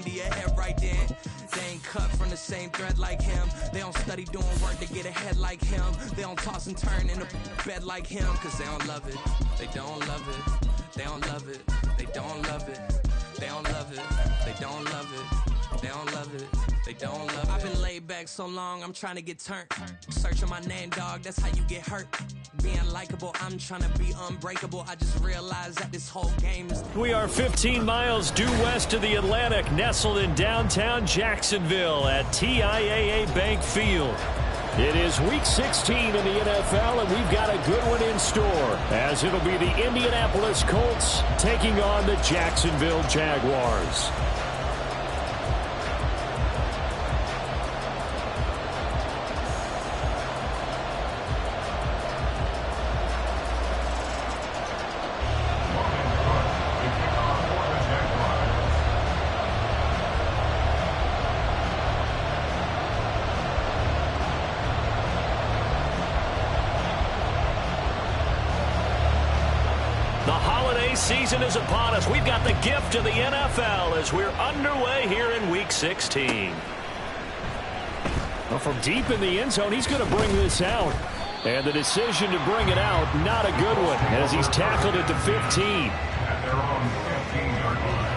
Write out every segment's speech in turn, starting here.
to your head right then. They ain't cut from the same thread like him. They don't study doing work to get ahead like him. They don't toss and turn in the bed like him. Cause they don't love it, they don't love it. They don't love it, they don't love it. They don't love it, they don't love it. They don't love it, they don't love it. I've been laid back so long, I'm trying to get turned. Searching my name, dog, that's how you get hurt. Being likable, I'm trying to be unbreakable. I just realized that this whole game is... We are 15 miles due west of the Atlantic, nestled in downtown Jacksonville at TIAA Bank Field. It is Week 16 in the NFL, and we've got a good one in store, as it'll be the Indianapolis Colts taking on the Jacksonville Jaguars. Season is upon us. We've got the gift of the NFL as we're underway here in Week 16. Well, from deep in the end zone, he's going to bring this out. And the decision to bring it out, not a good one, as he's tackled at the 15. At their own 15-yard line.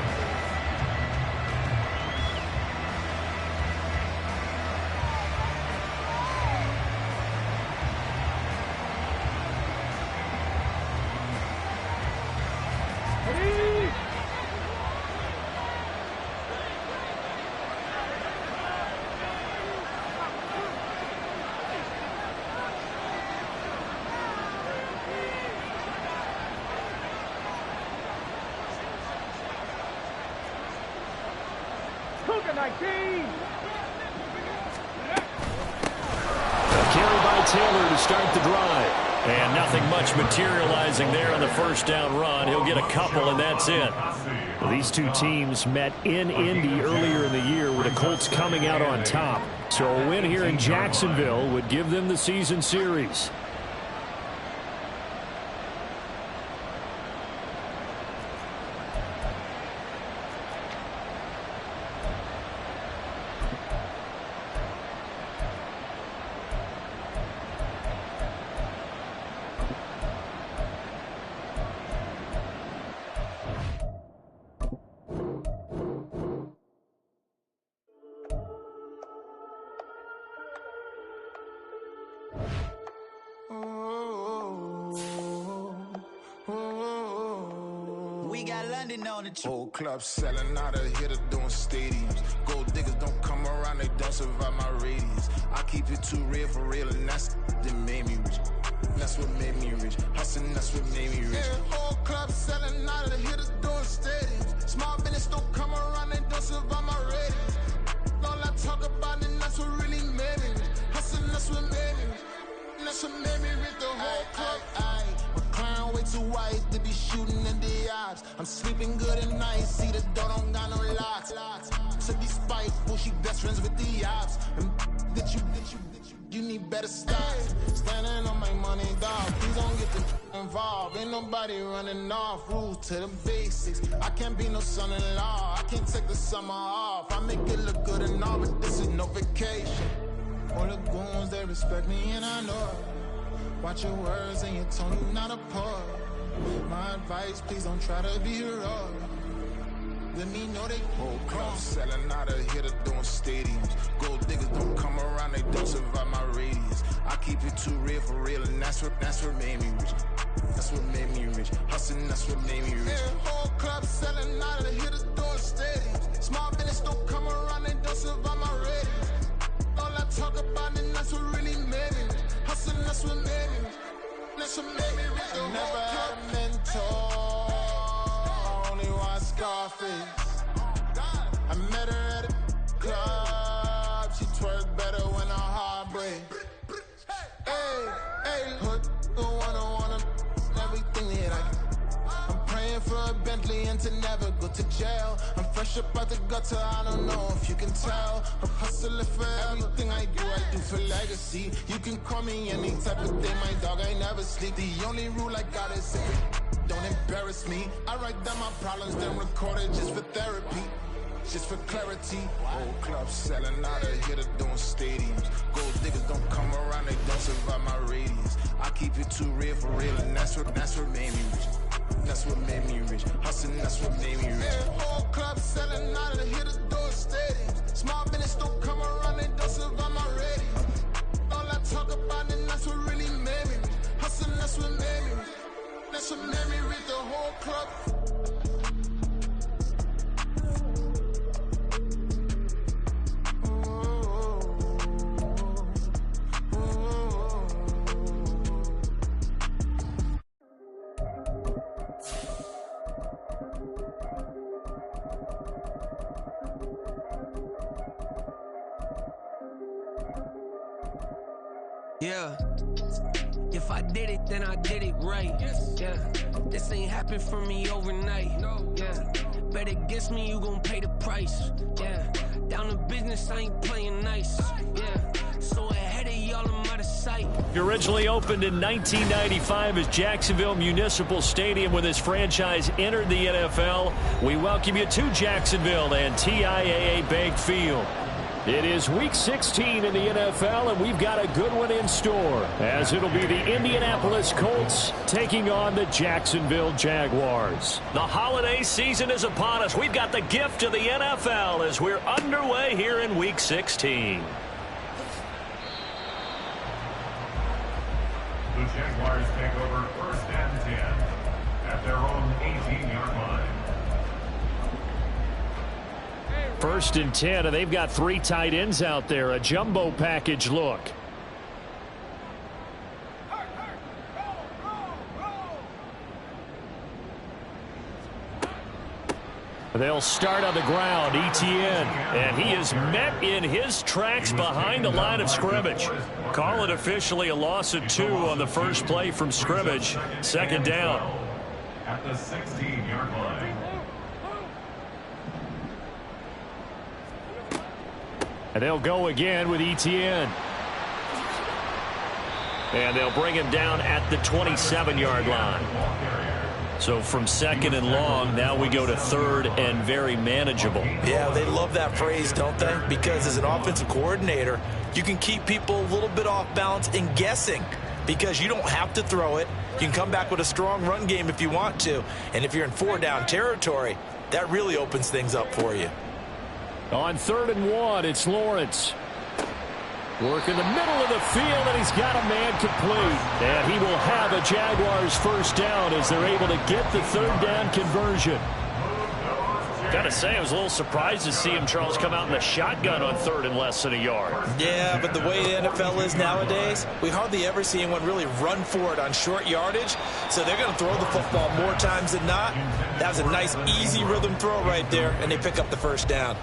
Carry by Taylor to start the drive. And nothing much materializing there on the first down run. He'll get a couple, and that's it. Well, these two teams met in Indy earlier in the year with the Colts coming out on top. So a win here in Jacksonville would give them the season series. Whole club selling out of hitter doing stadiums. Gold diggers don't come around, they don't survive my radius. I keep it too real for real, and that's that made me rich. That's what made me rich. Hustling, that's what made me rich. Yeah, whole club selling out of the hitters doing stadiums. Small business don't come around, they don't survive my radius. All I talk about, and that's what really made me rich. Hustling, that's what made me rich. That's what made me rich. The whole club. Clown way too white to be shooting in the ops. I'm sleeping good at night, see the door don't got no locks. To be spiteful, she best friends with the ops. And that you need better stocks. Standing on my money, dog. Please don't get the involved. Ain't nobody running off. Rules to the basics. I can't be no son-in-law. I can't take the summer off. I make it look good and all, but this is no vacation. All the goons, they respect me and I know it. Watch your words and your tone, you not a part. My advice, please don't try to be heroic. Let me know they whole club selling out of hitter doing stadiums. Gold diggers don't come around, they don't survive my radius. I keep it too real for real, and that's what made me rich. That's what made me rich. Hustling, that's what made me rich. Yeah, whole club selling out of the hitters doing stadiums. Small business don't come around, they don't survive my radius. All I talk about, and that's what really made me rich. Hustling, that's what made me rich. That's what made me rich. I never had a mentor, only one Scarface. I met her at a club, she twerked better when her heart breaks. Hey, put the one everything that I can. I'm praying for a Bentley and to never go to jail. I'm fresh up out the gutter, I don't know if you can tell. I'm hustling for everything I do for legacy. You can call me any type of day, my dog, I never sleep. The only rule I got is if don't embarrass me. I write down my problems, then record it just for therapy. Just for clarity, whole club selling out of here to doing stadiums. Gold diggers don't come around, they don't survive my radius. I keep it too real for real, and that's what made me rich. That's what made me rich. Hustling, that's what made me rich. Whole club selling out of here to doing stadiums. Small business don't come around, they don't survive my radius. All I talk about, and that's what really made me rich. Hustling, that's what made me rich. That's what made me rich, the whole club. Yeah. If I did it, then I did it right. Yeah. This ain't happened for me overnight. Yeah. Bet against me, you gon' pay the price. Yeah. Down to business, I ain't playing nice. Yeah. So ahead of y'all, I'm out of sight. He originally opened in 1995 as Jacksonville Municipal Stadium when this franchise entered the NFL. We welcome you to Jacksonville and TIAA Bank Field. It is Week 16 in the NFL, and we've got a good one in store, as it'll be the Indianapolis Colts taking on the Jacksonville Jaguars. The holiday season is upon us. We've got the gift of the NFL as we're underway here in Week 16. The Jaguars take over 1st and 10 at their own 18-yard line. 1st and 10, and they've got 3 tight ends out there. A jumbo package look. They'll start on the ground, Etienne, and he is met in his tracks behind the line of scrimmage. Call it officially a loss of 2 on the first play from scrimmage. 2nd down. At the 16-yard line. And they'll go again with Etienne. And they'll bring him down at the 27-yard line. So from 2nd and long, now we go to 3rd and very manageable. Yeah, they love that phrase, don't they? Because as an offensive coordinator, you can keep people a little bit off balance and guessing because you don't have to throw it. You can come back with a strong run game if you want to. And if you're in 4-down territory, that really opens things up for you. On 3rd and 1, it's Lawrence. Work in the middle of the field, and he's got a man complete. And he will have a Jaguars 1st down as they're able to get the 3rd down conversion. Gotta say, I was a little surprised to see him, Charles, come out in the shotgun on 3rd and less than a yard. Yeah, but the way the NFL is nowadays, we hardly ever see anyone really run for it on short yardage. So they're going to throw the football more times than not. That was a nice, easy rhythm throw right there, and they pick up the 1st down.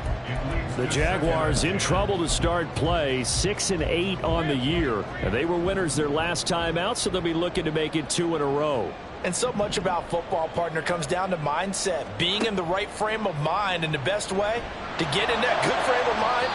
The Jaguars in trouble to start play, 6-8 on the year. And they were winners their last time out, so they'll be looking to make it 2 in a row. And so much about football, partner, comes down to mindset, being in the right frame of mind, and the best way to get in that good frame of mind,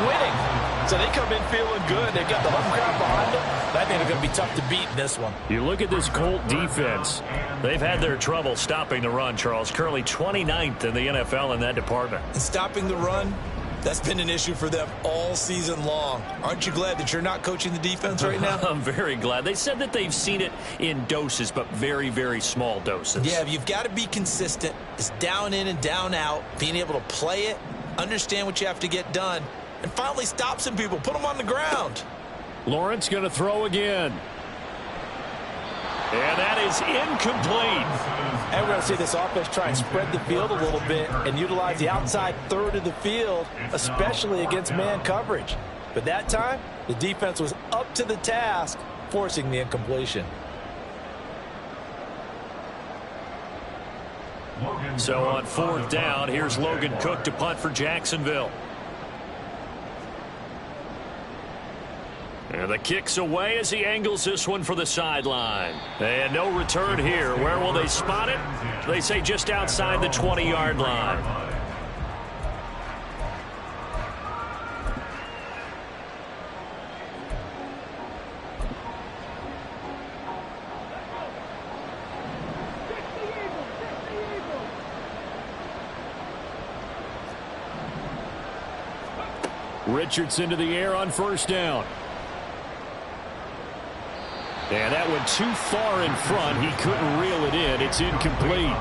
winning. So they come in feeling good. They've got the home crowd behind them. I think they're going to be tough to beat in this one. You look at this Colt defense. They've had their trouble stopping the run, Charles. Currently 29th in the NFL in that department. And stopping the run, that's been an issue for them all season long. Aren't you glad that you're not coaching the defense right now? I'm very glad. They said that they've seen it in doses, but very, very small doses. Yeah, you've got to be consistent. It's down in and down out, being able to play it, understand what you have to get done, and finally stop some people, put them on the ground. Lawrence going to throw again. And that is incomplete. And we're going to see this offense try and spread the field a little bit and utilize the outside 3rd of the field, especially against man coverage. But that time, the defense was up to the task, forcing the incompletion. So on 4th down, here's Logan Cook to punt for Jacksonville. And the kick's away as he angles this one for the sideline. And no return here. Where will they spot it? They say just outside the 20-yard line. Richardson to the air on first down. And that went too far in front. He couldn't reel it in. It's incomplete.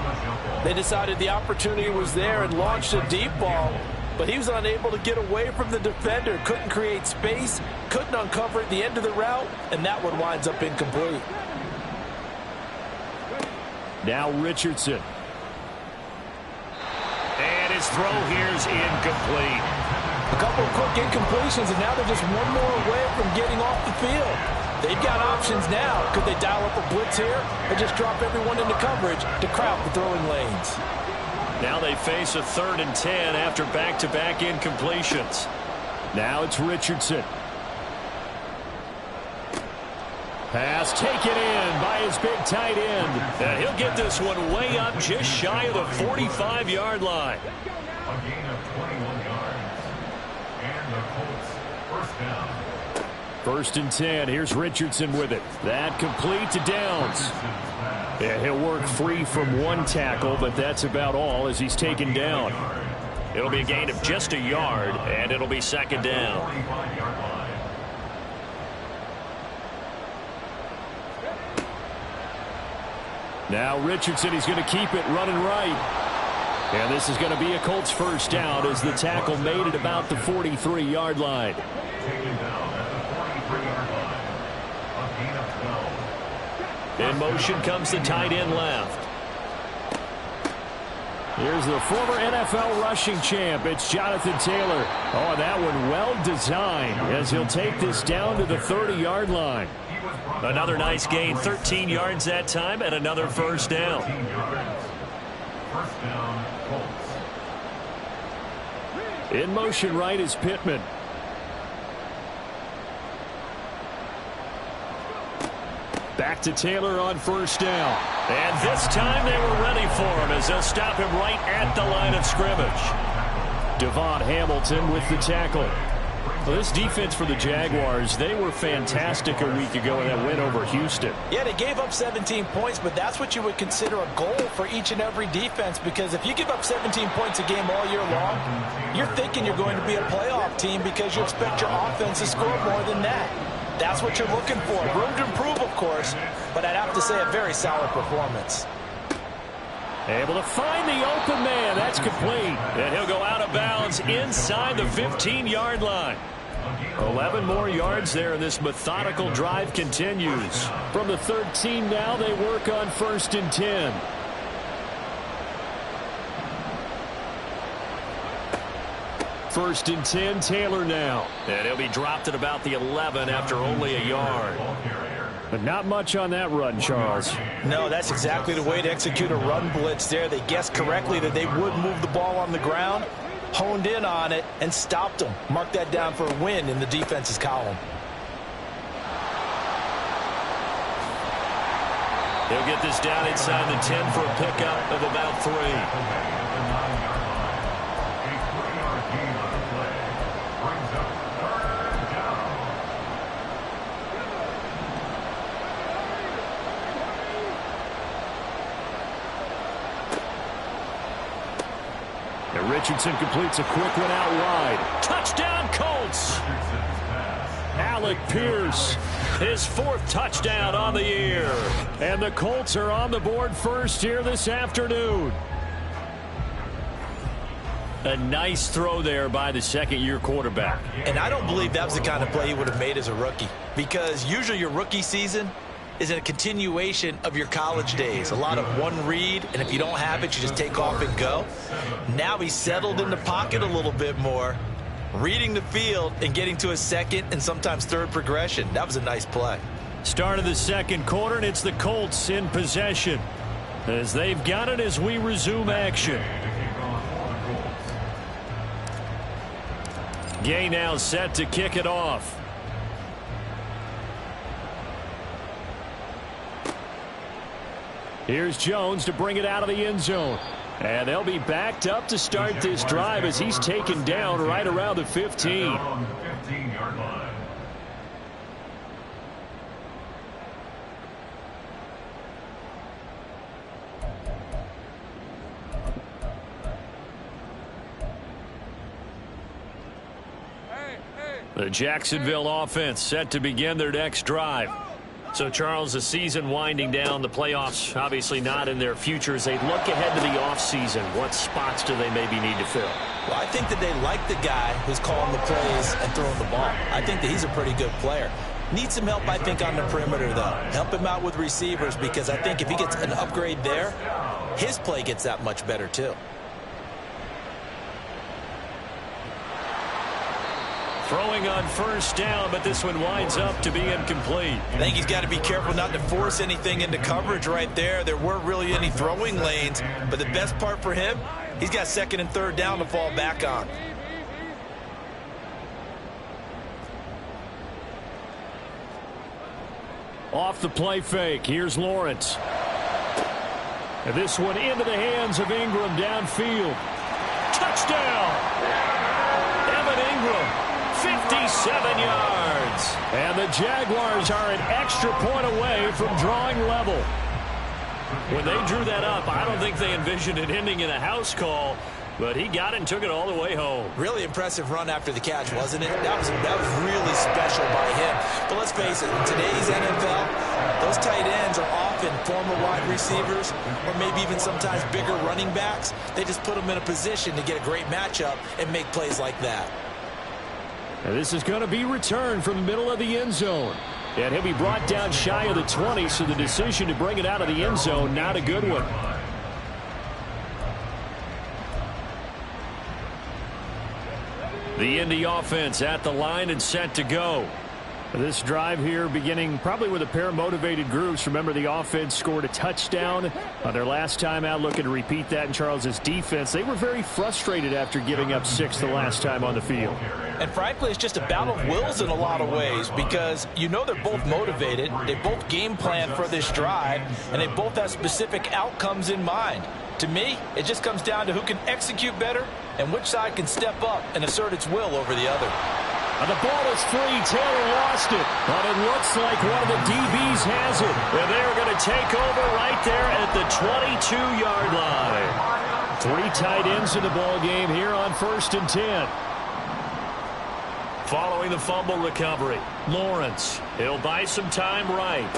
They decided the opportunity was there and launched a deep ball, but he was unable to get away from the defender. Couldn't create space, couldn't uncover at the end of the route, and that one winds up incomplete. Now Richardson. And his throw here is incomplete. A couple of quick incompletions, and now they're just one more away from getting off the field. They've got options now. Could they dial up a blitz here or just drop everyone into coverage to crowd the throwing lanes? Now they face a 3rd and 10 after back-to-back incompletions. Now it's Richardson. Pass taken in by his big tight end. And he'll get this one way up just shy of the 45-yard line. A gain of 21 yards. And the Colts first down. 1st and 10. Here's Richardson with it. That complete to Downs. Yeah, he'll work free from one tackle, but that's about all as he's taken down. It'll be a gain of just a yard, and it'll be 2nd down. Now Richardson, he's going to keep it running right. And this is going to be a Colts first down as the tackle made it about the 43-yard line. Taken down at the 43-yard line. A gain of 12. In motion comes the tight end left. Here's the former NFL rushing champ. It's Jonathan Taylor. Oh, that one well designed as he'll take this down to the 30-yard line. Another nice gain, 13 yards that time, and another first down. First down, Colts. In motion right is Pittman. Back to Taylor on first down. And this time they were ready for him as they'll stop him right at the line of scrimmage. Devon Hamilton with the tackle. Well, this defense for the Jaguars, they were fantastic a week ago in that win over Houston. Yeah, they gave up 17 points, but that's what you would consider a goal for each and every defense, because if you give up 17 points a game all year long, you're thinking you're going to be a playoff team because you expect your offense to score more than that. That's what you're looking for. Room to improve, of course, but I'd have to say a very solid performance. Able to find the open man. That's complete. And he'll go out of bounds inside the 15-yard line. 11 more yards there, and this methodical drive continues. From the 13 now, they work on 1st and 10. First and 10, Taylor now. And he'll be dropped at about the 11 after only a yard. But not much on that run, Charles. No, that's exactly the way to execute a run blitz there. They guessed correctly that they would move the ball on the ground, honed in on it, and stopped them. Mark that down for a win in the defense's column. He'll get this down inside the 10 for a pickup of about 3. Richardson completes a quick one out wide. Touchdown, Colts! Alec Pierce, his 4th touchdown on the year. And the Colts are on the board first here this afternoon. A nice throw there by the 2nd-year quarterback. And I don't believe that was the kind of play he would have made as a rookie, because usually your rookie season is a continuation of your college days. A lot of one read, and if you don't have it, you just take off and go. Now he's settled in the pocket a little bit more, reading the field and getting to a 2nd and sometimes 3rd progression. That was a nice play. Start of the 2nd quarter, and it's the Colts in possession as they've got it as we resume action. Gay now set to kick it off. Here's Jones to bring it out of the end zone. And they'll be backed up to start this drive as he's taken down right around the 15. On the 15-yard line. The Jacksonville offense set to begin their next drive. So, Charles, the season winding down, the playoffs obviously not in their future. As they look ahead to the offseason, what spots do they maybe need to fill? Well, I think that they like the guy who's calling the plays and throwing the ball. I think that he's a pretty good player. Needs some help, I think, on the perimeter, though. Help him out with receivers, because I think if he gets an upgrade there, his play gets that much better, too. Throwing on first down, but this one winds up to be incomplete. I think he's got to be careful not to force anything into coverage right there. There weren't really any throwing lanes, but the best part for him, he's got second and third down to fall back on. Off the play fake, here's Lawrence. And this one into the hands of Ingram downfield. Touchdown! Evan Ingram. 57 yards. And the Jaguars are an extra point away from drawing level. When they drew that up, I don't think they envisioned it ending in a house call, but he got it and took it all the way home. Really impressive run after the catch, wasn't it? That was really special by him. But let's face it, in today's NFL, those tight ends are often former wide receivers or maybe even sometimes bigger running backs. They just put them in a position to get a great matchup and make plays like that. And this is going to be returned from the middle of the end zone. And he'll be brought down shy of the 20, so the decision to bring it out of the end zone, not a good one. The Indy offense at the line and set to go. This drive here beginning probably with a pair of motivated groups. Remember, the offense scored a touchdown on their last time out. Looking to repeat that in Charles's defense. They were very frustrated after giving up 6 the last time on the field. And frankly, it's just a battle of wills in a lot of ways, because you know they're both motivated. They both game plan for this drive, and they both have specific outcomes in mind. To me, it just comes down to who can execute better and which side can step up and assert its will over the other. And the ball is free. Taylor lost it. But it looks like one of the DBs has it. And they're going to take over right there at the 22-yard line. 3 tight ends in the ball game here on 1st and 10. Following the fumble recovery, Lawrence. He'll buy some time right.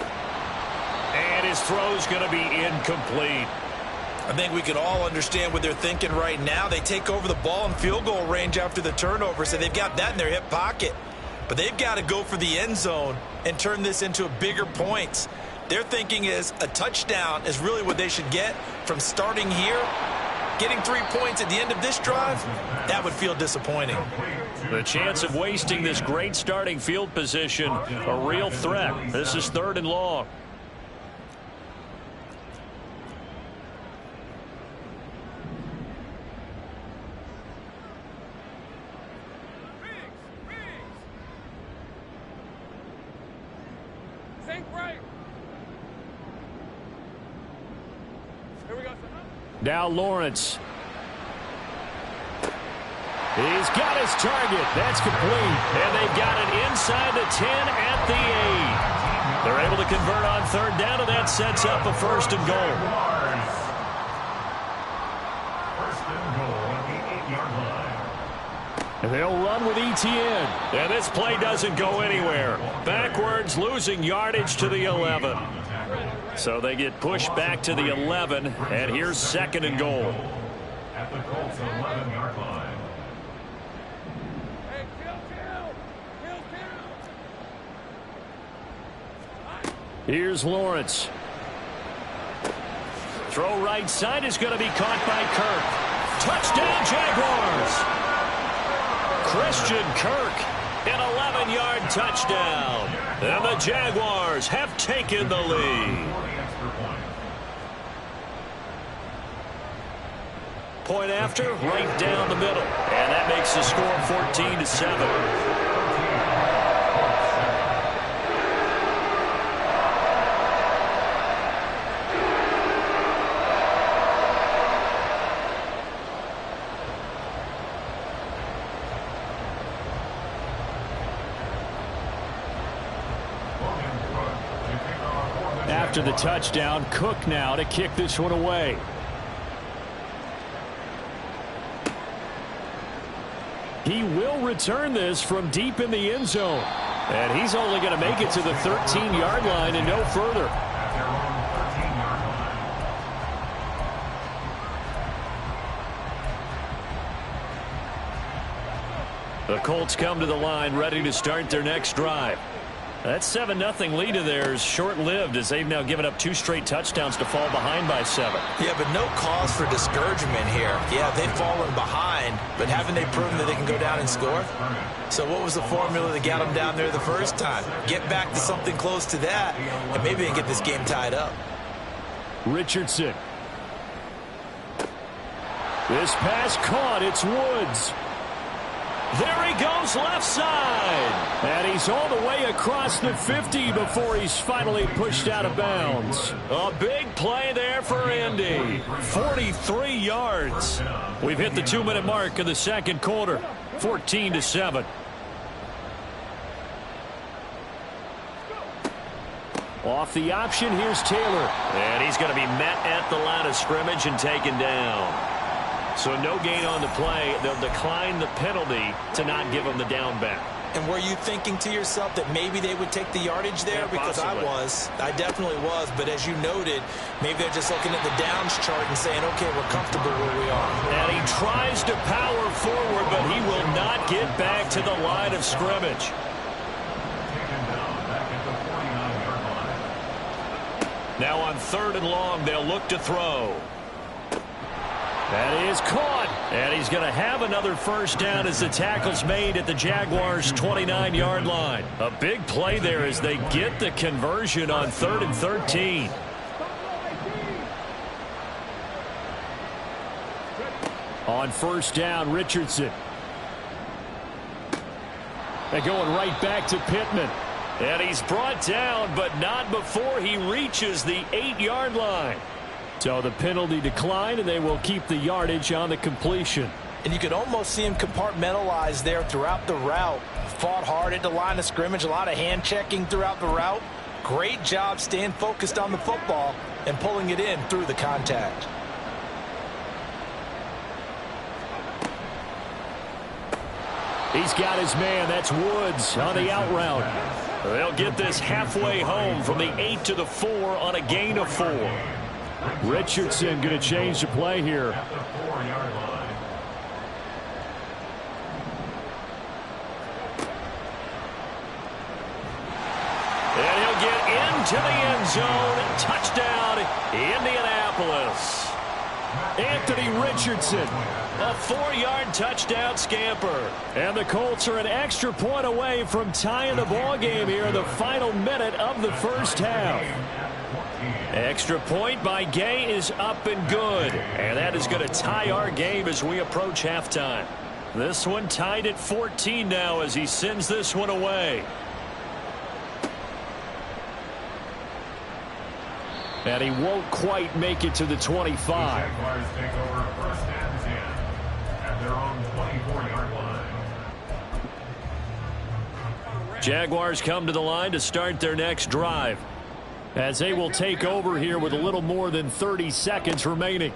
And his throw's going to be incomplete. I think we can all understand what they're thinking right now. They take over the ball in field goal range after the turnover, so they've got that in their hip pocket. But they've got to go for the end zone and turn this into bigger points. Their thinking is a touchdown is really what they should get from starting here. Getting 3 points at the end of this drive, that would feel disappointing. The chance of wasting this great starting field position, a real threat. This is 3rd and long. Now Lawrence. He's got his target. That's complete. And they've got it inside the 10 at the 8. They're able to convert on 3rd down, and that sets up a 1st and goal. 1st and goal at the 8-yard line. And they'll run with Etienne. And this play doesn't go anywhere. Backwards, losing yardage to the 11. So they get pushed back to the 11, and here's 2nd and goal. At the Colts 11-yard line. Here's Lawrence. Throw right side is going to be caught by Kirk. Touchdown, Jaguars! Christian Kirk, an 11-yard touchdown. And the Jaguars have taken the lead. Point after, right down the middle. And that makes the score 14-7. After the touchdown, Cook now to kick this one away. He will return this from deep in the end zone. And he's only going to make it to the 13-yard line and no further. The Colts come to the line ready to start their next drive. That 7-0 lead of theirs short-lived as they've now given up 2 straight touchdowns to fall behind by 7. Yeah, but no cause for discouragement here. Yeah, they've fallen behind, but haven't they proven that they can go down and score? So what was the formula that got them down there the first time? Get back to something close to that, and maybe they can get this game tied up. Richardson. This pass caught. It's Woods. There he goes left side. And he's all the way across the 50 before he's finally pushed out of bounds. A big play there for Indy. 43 yards. We've hit the 2-minute mark of the second quarter. 14-7. Off the option, here's Taylor. And he's going to be met at the line of scrimmage and taken down. So no gain on the play. They'll decline the penalty to not give him the down back. And were you thinking to yourself that maybe they would take the yardage there? Yeah, because possibly. I definitely was. But as you noted, maybe they're just looking at the downs chart and saying, okay, we're comfortable where we are. And he tries to power forward, but he will not get back to the line of scrimmage. Now on 3rd and long, they'll look to throw. That is caught, and he's going to have another first down as the tackle's made at the Jaguars' 29-yard line. A big play there as they get the conversion on 3rd and 13. On first down, Richardson. They're going right back to Pittman. And he's brought down, but not before he reaches the 8-yard line. So the penalty declined, and they will keep the yardage on the completion. And you could almost see him compartmentalize there throughout the route. Fought hard at the line of scrimmage, a lot of hand checking throughout the route. Great job staying focused on the football and pulling it in through the contact. He's got his man. That's Woods on the out route. They'll get this halfway home from the 8 to the 4 on a gain of 4. Richardson going to change the play here. And he'll get into the end zone. Touchdown, Indianapolis. Anthony Richardson, a 4-yard touchdown scamper. And the Colts are an extra point away from tying the ball game here in the final minute of the first half. Extra point by Gay is up and good. And that is going to tie our game as we approach halftime. This one tied at 14 now as he sends this one away. And he won't quite make it to the 25. Jaguars take over 1st and 10 at their own 24-yard line. Jaguars come to the line to start their next drive, as they will take over here with a little more than 30 seconds remaining.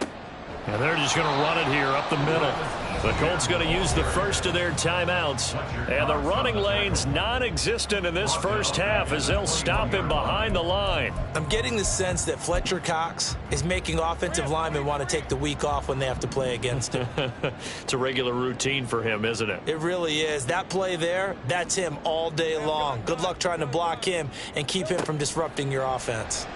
And they're just going to run it here up the middle. The Colts going to use the first of their timeouts. And the running lane's non-existent in this first half as they'll stop him behind the line. I'm getting the sense that Fletcher Cox is making offensive linemen want to take the week off when they have to play against him. It's a regular routine for him, isn't it? It really is. That play there, that's him all day long. Good luck trying to block him and keep him from disrupting your offense.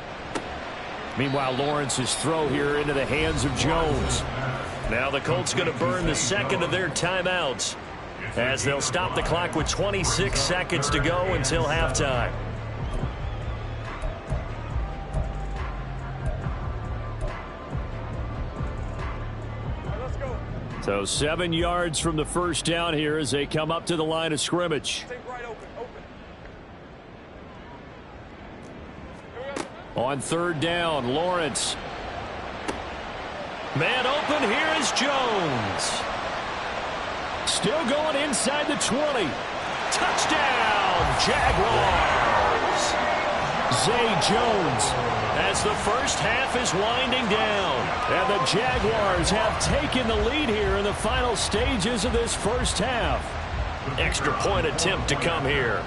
Meanwhile, Lawrence's throw here into the hands of Jones. Now the Colts going to burn the second of their timeouts as they'll stop the clock with 26 seconds to go until halftime. So 7 yards from the first down here as they come up to the line of scrimmage. On 3rd down, Lawrence. Man open, here is Jones. Still going inside the 20. Touchdown, Jaguars. Zay Jones. As the first half is winding down, and the Jaguars have taken the lead here in the final stages of this first half. Extra point attempt to come here.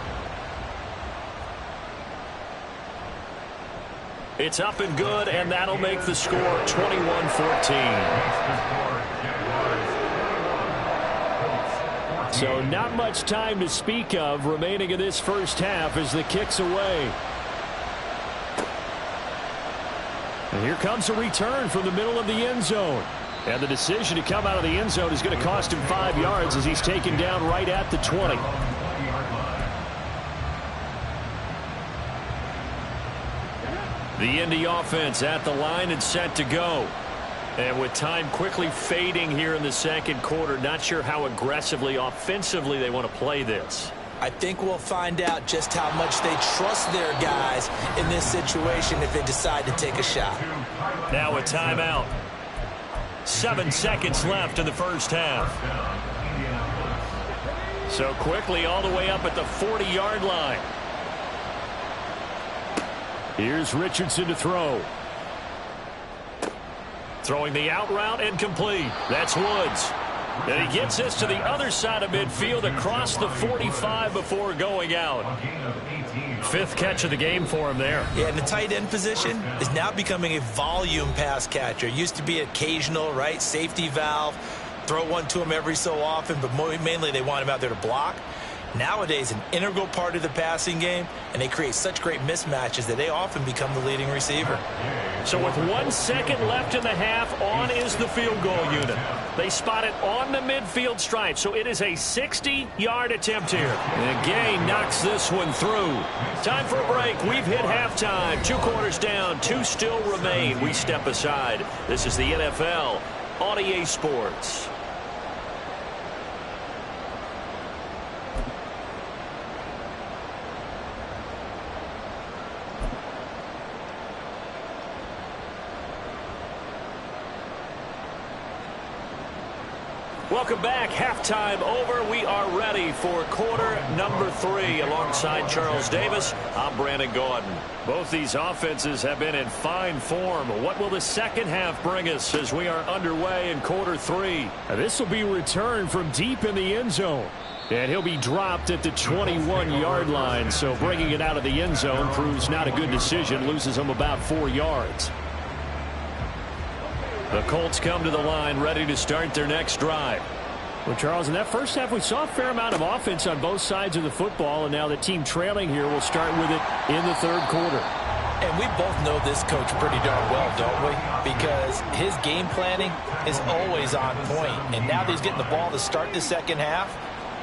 It's up and good, and that'll make the score 21-14. So not much time to speak of remaining in this first half as the kick's away. And here comes a return from the middle of the end zone. And the decision to come out of the end zone is going to cost him 5 yards as he's taken down right at the 20. The Indy offense at the line and set to go. And with time quickly fading here in the second quarter, not sure how aggressively, offensively they want to play this. I think we'll find out just how much they trust their guys in this situation if they decide to take a shot. Now a timeout. 7 seconds left in the first half. So quickly all the way up at the 40-yard line. Here's Richardson to throw. Throwing the out route and complete. That's Woods. And he gets this to the other side of midfield across the 45 before going out. 5th catch of the game for him there. Yeah, and the tight end position is now becoming a volume pass catcher. Used to be occasional, right? Safety valve. Throw one to him every so often, but mainly they want him out there to block. Nowadays, an integral part of the passing game, and they create such great mismatches that they often become the leading receiver. So with 1 second left in the half, on is the field goal unit. They spot it on the midfield stripe, so it is a 60-yard attempt here. And Gay knocks this one through. Time for a break. We've hit halftime. 2 quarters down, 2 still remain. We step aside. This is the NFL on EA Sports. Welcome back. Halftime over. We are ready for quarter number 3. Alongside Charles Davis, I'm Brandon Gaudin. Both these offenses have been in fine form. What will the second half bring us as we are underway in quarter 3? This will be returned from deep in the end zone. And he'll be dropped at the 21-yard line. So bringing it out of the end zone proves not a good decision. Loses him about 4 yards. The Colts come to the line ready to start their next drive. Well, Charles, in that first half, we saw a fair amount of offense on both sides of the football, and now the team trailing here will start with it in the third quarter. And we both know this coach pretty darn well, don't we? Because his game planning is always on point. And now that he's getting the ball to start the second half,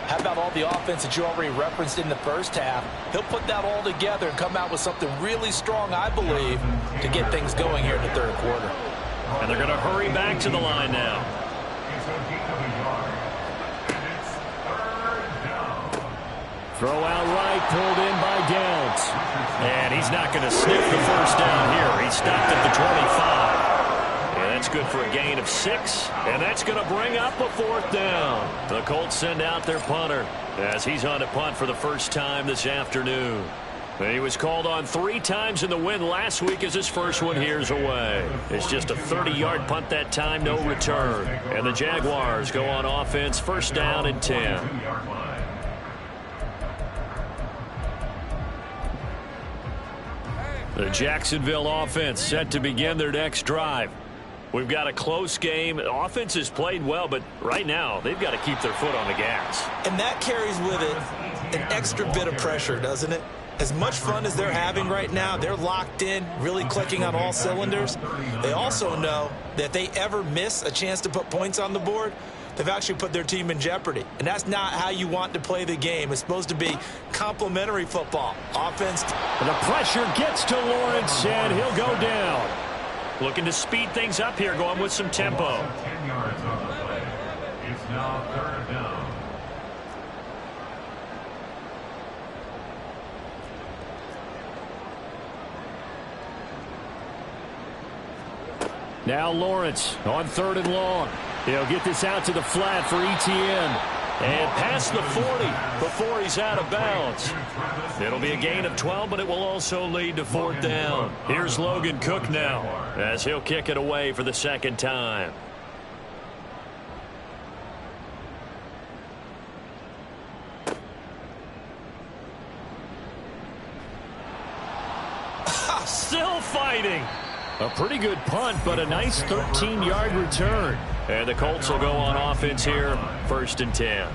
how about all the offense that you already referenced in the first half? He'll put that all together and come out with something really strong, I believe, to get things going here in the third quarter. And they're going to hurry back to the line now. Throw out right, pulled in by Downs. And he's not going to sniff the first down here. He stopped at the 25. And that's good for a gain of 6. And that's going to bring up a 4th down. The Colts send out their punter as he's on to punt for the first time this afternoon. He was called on 3 times in the win last week as his first one here's away. It's just a 30-yard punt that time, no return. And the Jaguars go on offense, first down and 10. The Jacksonville offense set to begin their next drive. We've got a close game. The offense has played well, but right now they've got to keep their foot on the gas. And that carries with it an extra bit of pressure, doesn't it? As much fun as they're having right now, they're locked in, really clicking on all cylinders. They also know that if they ever miss a chance to put points on the board, they've actually put their team in jeopardy. And that's not how you want to play the game. It's supposed to be complementary football. Offense. The pressure gets to Lawrence, and he'll go down. Looking to speed things up here, going with some tempo. 10 yards on the play. It's now 3rd down. Now Lawrence on 3rd and long. He'll get this out to the flat for ETN. And past the 40 before he's out of bounds. It'll be a gain of 12, but it will also lead to 4th down. Here's Logan Cook now as he'll kick it away for the second time. Still fighting. A pretty good punt, but a nice 13-yard return. And the Colts will go on offense here, 1st and 10.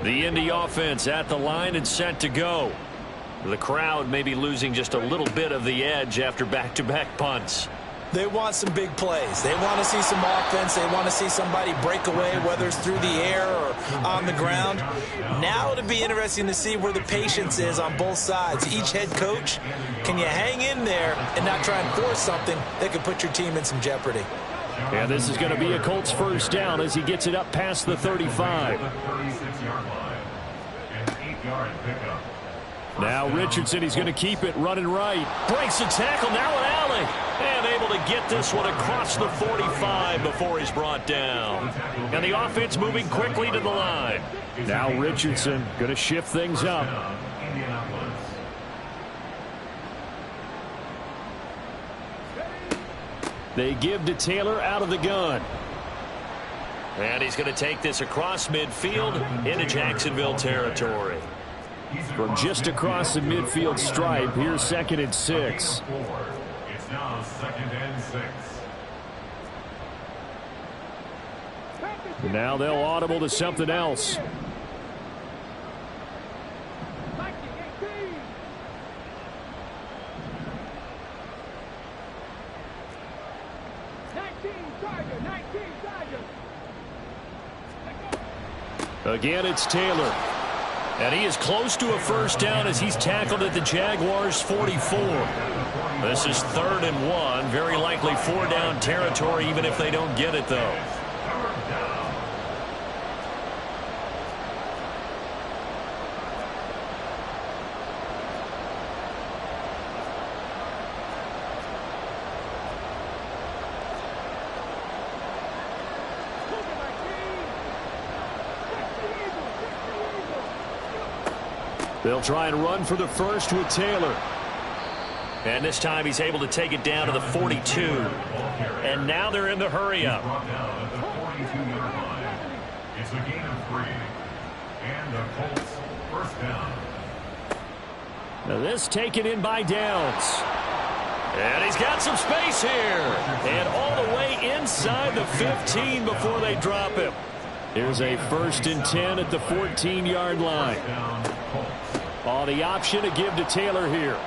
The Indy offense at the line and set to go. The crowd may be losing just a little bit of the edge after back-to-back punts. They want some big plays. They want to see some offense. They want to see somebody break away, whether it's through the air or on the ground. Now it'll be interesting to see where the patience is on both sides. Each head coach, can you hang in there and not try and force something that could put your team in some jeopardy? And this is going to be a Colts 1st down as he gets it up past the 35. Now Richardson, he's going to keep it running right. Breaks the tackle, now an alley. And able to get this one across the 45 before he's brought down. And the offense moving quickly to the line. Now Richardson going to shift things up. They give to Taylor out of the gun. And he's going to take this across midfield into Jacksonville territory. From just across the midfield stripe, here's 2nd and 6. It's now 2nd and 6. Now they'll audible to something else. Again, it's Taylor. And he is close to a 1st down as he's tackled at the Jaguars' 44. This is 3rd and 1. Very likely 4-down territory, even if they don't get it, though. They'll try and run for the 1st with Taylor. And this time he's able to take it down to the 42. And now they're in the hurry-up. It's a gain of 3. And the Colts 1st down. Now this taken in by Downs. And he's got some space here. And all the way inside the 15 before they drop him. Here's a 1st and 10 at the 14-yard line. Oh, the option to give to Taylor here.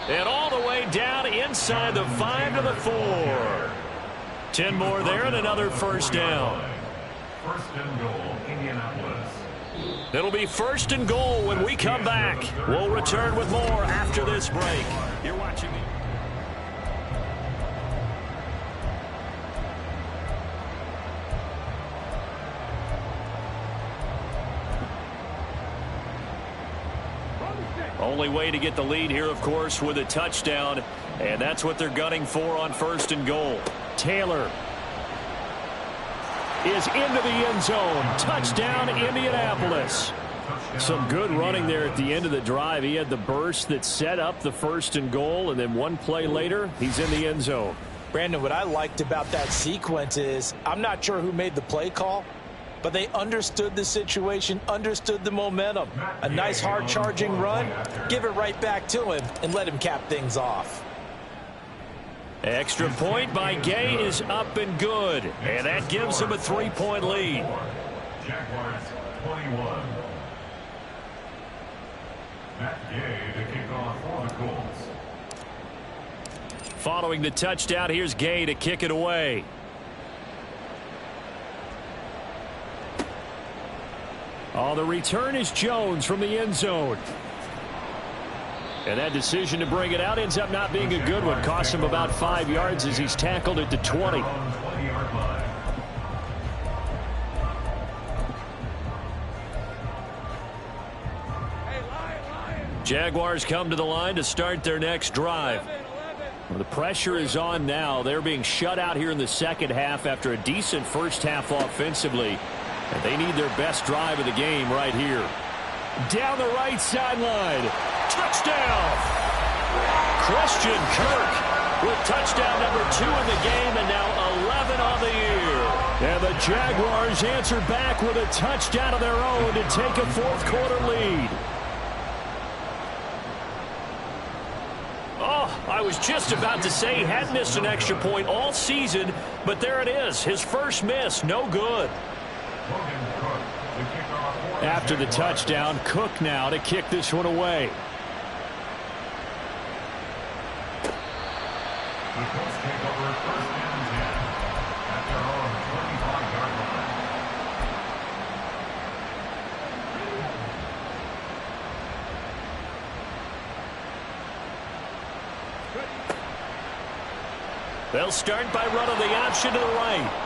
And all the way down inside the 5 to the 4. 10 more there and another 1st down. 1st and goal, Indianapolis. It'll be 1st and goal when we come back. We'll return with more after this break. You're watching me. Only way to get the lead here, of course, with a touchdown. And that's what they're gunning for on 1st and goal. Taylor is into the end zone. Touchdown, Indianapolis. Some good running there at the end of the drive. He had the burst that set up the 1st and goal, and then one play later, he's in the end zone. Brandon, what I liked about that sequence is I'm not sure who made the play call, but they understood the situation, understood the momentum. A nice hard-charging run, give it right back to him, and let him cap things off. Extra point by Gay is up and good, and that gives him a 3-point lead. Jaguars 21. Matt Gay to kick off for the Colts. Following the touchdown, here's Gay to kick it away. Oh, the return is Jones from the end zone. And that decision to bring it out ends up not being a good one. Costs him about 5 yards as he's tackled at the 20. Jaguars come to the line to start their next drive. Well, the pressure is on now. They're being shut out here in the second half after a decent first half offensively. And they need their best drive of the game right here. Down the right sideline. Touchdown! Christian Kirk with touchdown number 2 in the game and now 11 on the year. And the Jaguars answer back with a touchdown of their own to take a fourth quarter lead. Oh, I was just about to say he hadn't missed an extra point all season, but there it is. His first miss, no good. After the touchdown, Cook now to kick this one away. The Colts take over first and 10 at their own 25-yard line. They'll start by running the option to the right.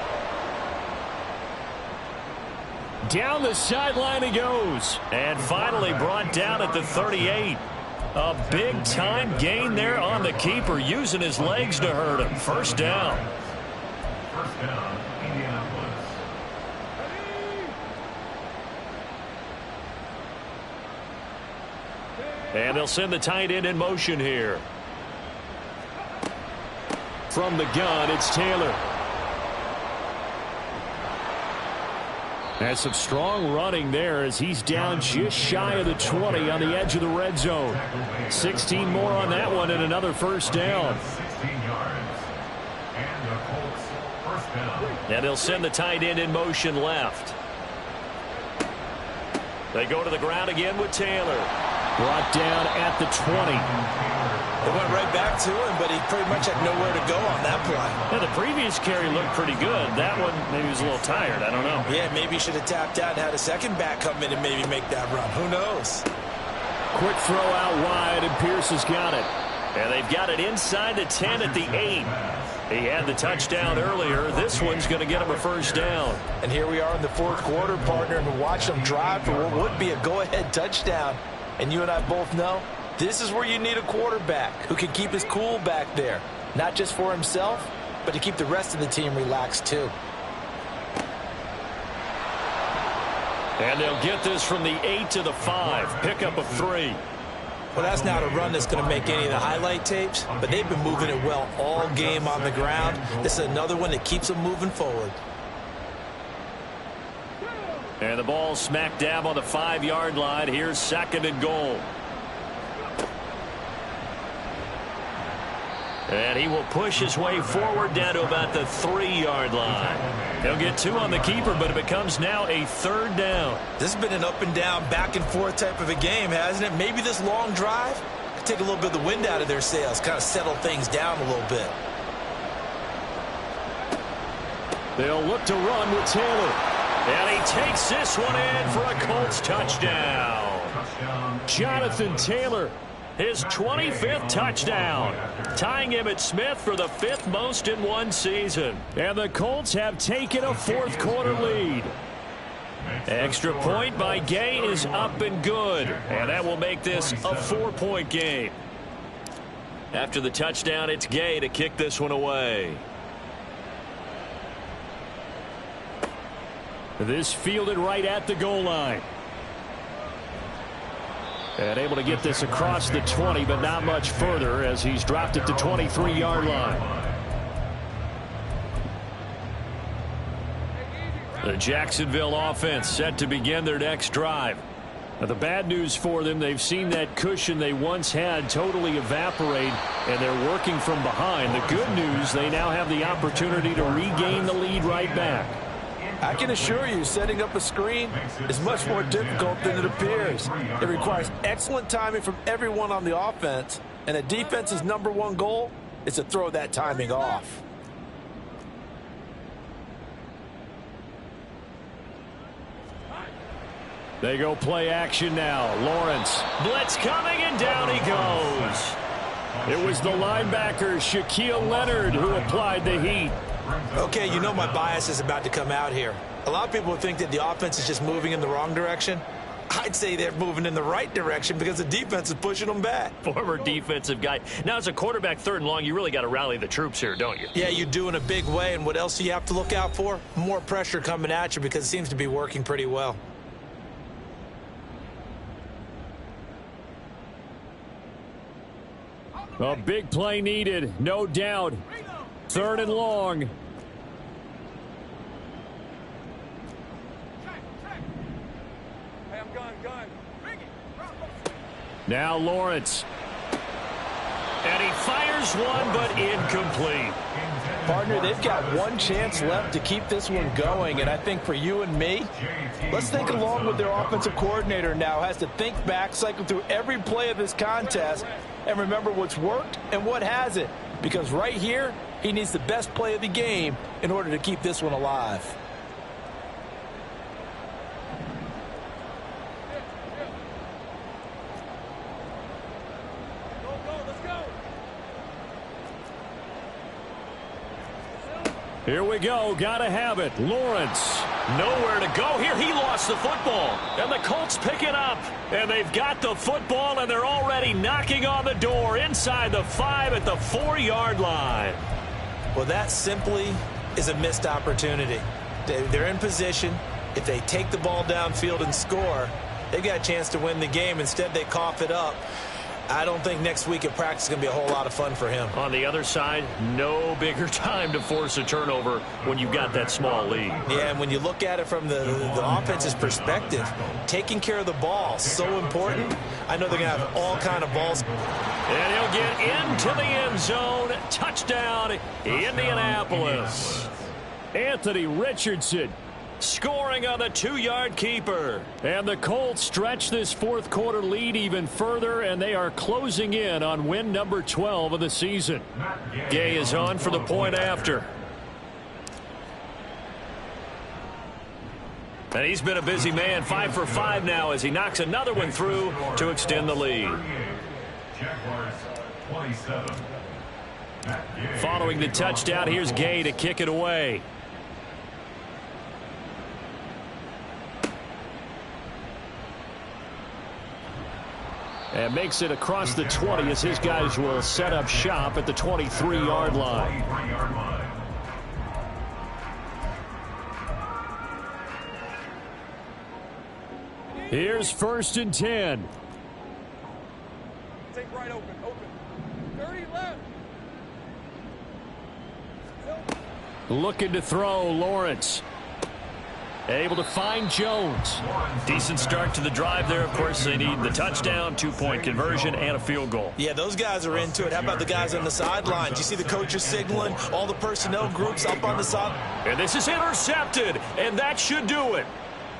Down the sideline he goes. And finally brought down at the 38. A big-time gain there on the keeper, using his legs to hurt him. First down. First down, Indianapolis. And they'll send the tight end in motion here. From the gun, it's Taylor. And some strong running there as he's down just shy of the 20 on the edge of the red zone. 16 more on that one and another first down. 16 yards. And the Colts first down. And they'll send the tight end in motion left. They go to the ground again with Taylor. Brought down at the 20. They went right back to him, but he pretty much had nowhere to go on that play. Yeah, the previous carry looked pretty good. That one, maybe he was a little tired. I don't know. Yeah, maybe he should have tapped out and had a second back come in and maybe make that run. Who knows? Quick throw out wide, and Pierce has got it. And they've got it inside the 10 at the 8. He had the touchdown earlier. This one's going to get him a first down. And here we are in the fourth quarter, partner, and watch them drive for what would be a go-ahead touchdown. And you and I both know this is where you need a quarterback who can keep his cool back there. Not just for himself, but to keep the rest of the team relaxed too. And they'll get this from the 8 to the 5. Pickup of 3. Well, that's not a run that's going to make any of the highlight tapes, but they've been moving it well all game on the ground. This is another one that keeps them moving forward. And the ball smack dab on the 5-yard line. Here's second and goal. And he will push his way forward down to about the 3-yard line. He'll get 2 on the keeper, but it becomes now a third down. This has been an up and down, back and forth type of a game, hasn't it? Maybe this long drive could take a little bit of the wind out of their sails, kind of settle things down a little bit. They'll look to run with Taylor. And he takes this one in for a Colts touchdown. Jonathan Taylor, his 25th touchdown, tying him at Smith for the 5th most in one season. And the Colts have taken a fourth quarter lead. Extra point by Gay is up and good. And that will make this a 4-point game. After the touchdown, it's Gay to kick this one away. This fielded right at the goal line. And able to get this across the 20, but not much further as he's dropped it to 23-yard line. The Jacksonville offense set to begin their next drive. Now, the bad news for them, they've seen that cushion they once had totally evaporate, and they're working from behind. The good news, they now have the opportunity to regain the lead right back. I can assure you, setting up a screen is much more difficult than it appears. It requires excellent timing from everyone on the offense, and a defense's #1 goal is to throw that timing off. They go play action now. Lawrence. Blitz coming, and down he goes. It was the linebacker, Shaquille Leonard, who applied the heat. Okay, you know my bias is about to come out here. A lot of people think that the offense is just moving in the wrong direction. I'd say they're moving in the right direction because the defense is pushing them back. Former defensive guy. Now, as a quarterback, 3rd and long, you really got to rally the troops here, don't you? Yeah, you do in a big way. And what else do you have to look out for? More pressure coming at you because it seems to be working pretty well. A big play needed, no doubt. 3rd and long. Now Lawrence. And he fires one, but incomplete. Partner, they've got one chance left to keep this one going, and I think for you and me, let's think along with their offensive coordinator now. Has to think back, cycle through every play of this contest, and remember what's worked and what hasn't. Because right here, he needs the best play of the game in order to keep this one alive. Here we go. Gotta have it. Lawrence. Nowhere to go here. He lost the football. And the Colts pick it up. And they've got the football, and they're already knocking on the door inside the 5 at the 4-yard line. Well, that simply is a missed opportunity. They're in position. If they take the ball downfield and score, they've got a chance to win the game. Instead, they cough it up. I don't think next week at practice is going to be a whole lot of fun for him. On the other side, no bigger time to force a turnover when you've got that small lead. Yeah, and when you look at it from the offense's perspective, taking care of the ball, so important. I know they're going to have all kind of balls. And he'll get into the end zone. Touchdown, Indianapolis. Anthony Richardson scoring on the 2-yard keeper. And the Colts stretch this 4th quarter lead even further, and they are closing in on win number 12 of the season. Gay is on for the point after. And he's been a busy man, 5 for 5 now as he knocks another one through to extend the lead. Following the touchdown, here's Gay to kick it away. And makes it across the 20 as his guys will set up shop at the 23-yard line. Here's 1st and 10. Take right open. 30 left. Looking to throw, Lawrence. Able to find Jones. Decent start to the drive there. Of course, they need the touchdown, 2-point conversion, and a field goal. Yeah, those guys are into it. How about the guys on the sidelines? You see the coaches signaling, all the personnel groups up on the side. And this is intercepted, and that should do it.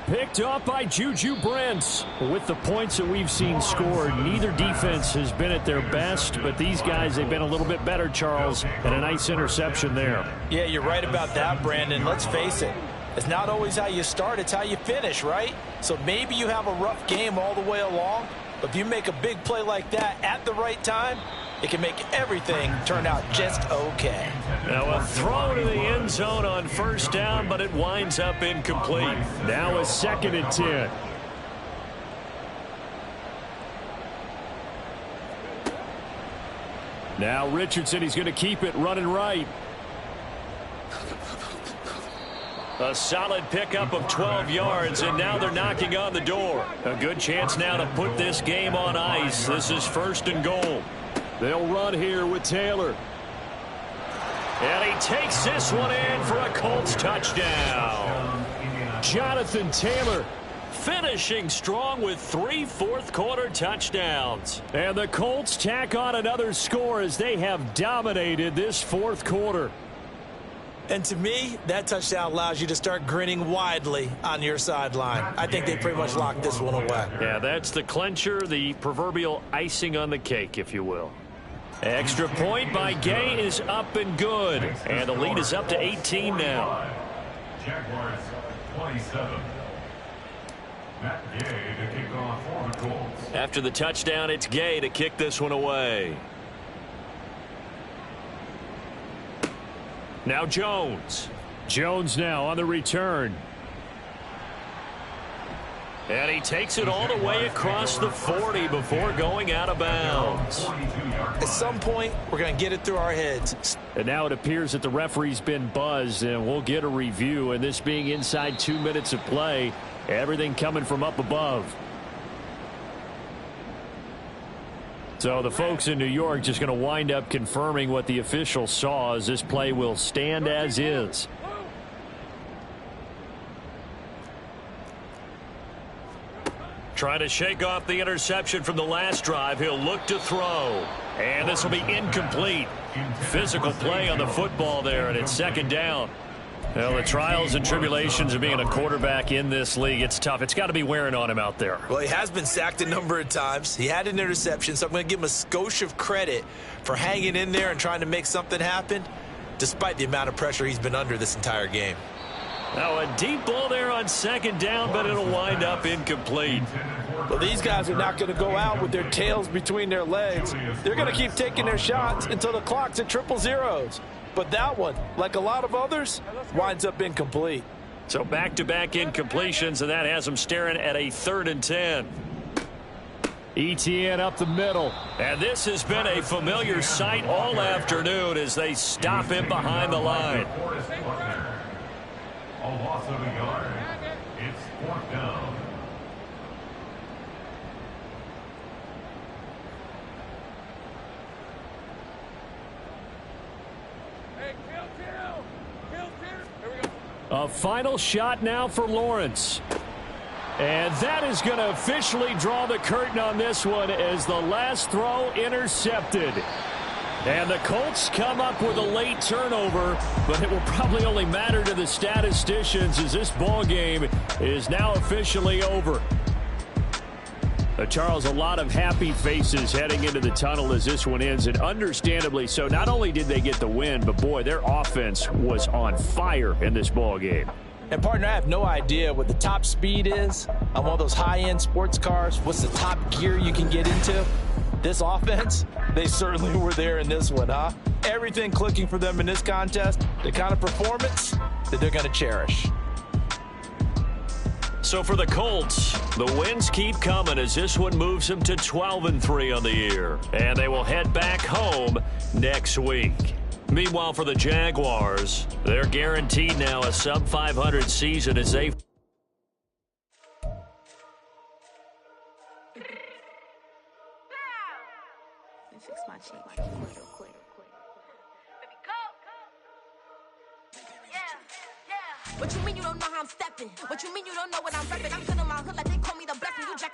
Picked off by Juju Brents. With the points that we've seen scored, neither defense has been at their best, but these guys, they've been a little bit better, Charles, and a nice interception there. Yeah, you're right about that, Brandon. Let's face it. It's not always how you start, it's how you finish, right? So maybe you have a rough game all the way along, but if you make a big play like that at the right time, it can make everything turn out just okay. Now a throw to the end zone on 1st down, but it winds up incomplete. Now a 2nd and 10. Now Richardson, he's going to keep it running right. A solid pickup of 12 yards, and now they're knocking on the door. A good chance now to put this game on ice. This is 1st and goal. They'll run here with Taylor. And he takes this one in for a Colts touchdown. Jonathan Taylor finishing strong with 3 fourth-quarter touchdowns. And the Colts tack on another score as they have dominated this 4th quarter. And to me, that touchdown allows you to start grinning widely on your sideline. I think they pretty much locked this one away. Yeah, that's the clincher, the proverbial icing on the cake, if you will. Extra point by Gay is up and good. And the lead is up to 18 now. Jaguars 27. Matt Gay to kick off for the Colts. After the touchdown, it's Gay to kick this one away. Now Jones. Jones now on the return. And he takes it all the way across the 40 before going out of bounds. At some point, we're going to get it through our heads. And now it appears that the referee's been buzzed, and we'll get a review. And this being inside 2 minutes of play, everything coming from up above. So the folks in New York just going to wind up confirming what the official saw, as this play will stand as is. Trying to shake off the interception from the last drive. He'll look to throw. And this will be incomplete. Physical play on the football there, and it's second down. Well, the trials and tribulations of being a quarterback in this league, it's tough. It's got to be wearing on him out there. Well, he has been sacked a number of times. He had an interception, so I'm going to give him a skosh of credit for hanging in there and trying to make something happen, despite the amount of pressure he's been under this entire game. Now a deep ball there on second down, but it'll wind up incomplete. Well, these guys are not going to go out with their tails between their legs. They're going to keep taking their shots until the clock's at triple zeros. But that one, like a lot of others, winds up incomplete. So back-to-back incompletions, and that has them staring at a 3rd and 10. ETN up the middle. And this has been a familiar sight all afternoon as they stop him behind the line. A loss of a yard. It's 4th down. Hey, kill. Here we go. A final shot now for Lawrence. And that is going to officially draw the curtain on this one as the last throw intercepted. And the Colts come up with a late turnover, but it will probably only matter to the statisticians as this ball game is now officially over. Charles, a lot of happy faces heading into the tunnel as this one ends, and understandably so. Not only did they get the win, but boy, their offense was on fire in this ball game. And partner, I have no idea what the top speed is on one of those high-end sports cars. What's the top gear you can get into? This offense, they certainly were there in this one, huh? Everything clicking for them in this contest, the kind of performance that they're going to cherish. So for the Colts, the wins keep coming as this one moves them to 12-3 on the year. And they will head back home next week. Meanwhile, for the Jaguars, they're guaranteed now a sub-500 season as they... Fix my cheek real quick. Baby, go. Yeah. What you mean you don't know how I'm stepping? What you mean you don't know what I'm repping? I'm good in my hood like they call me the blessing. You jack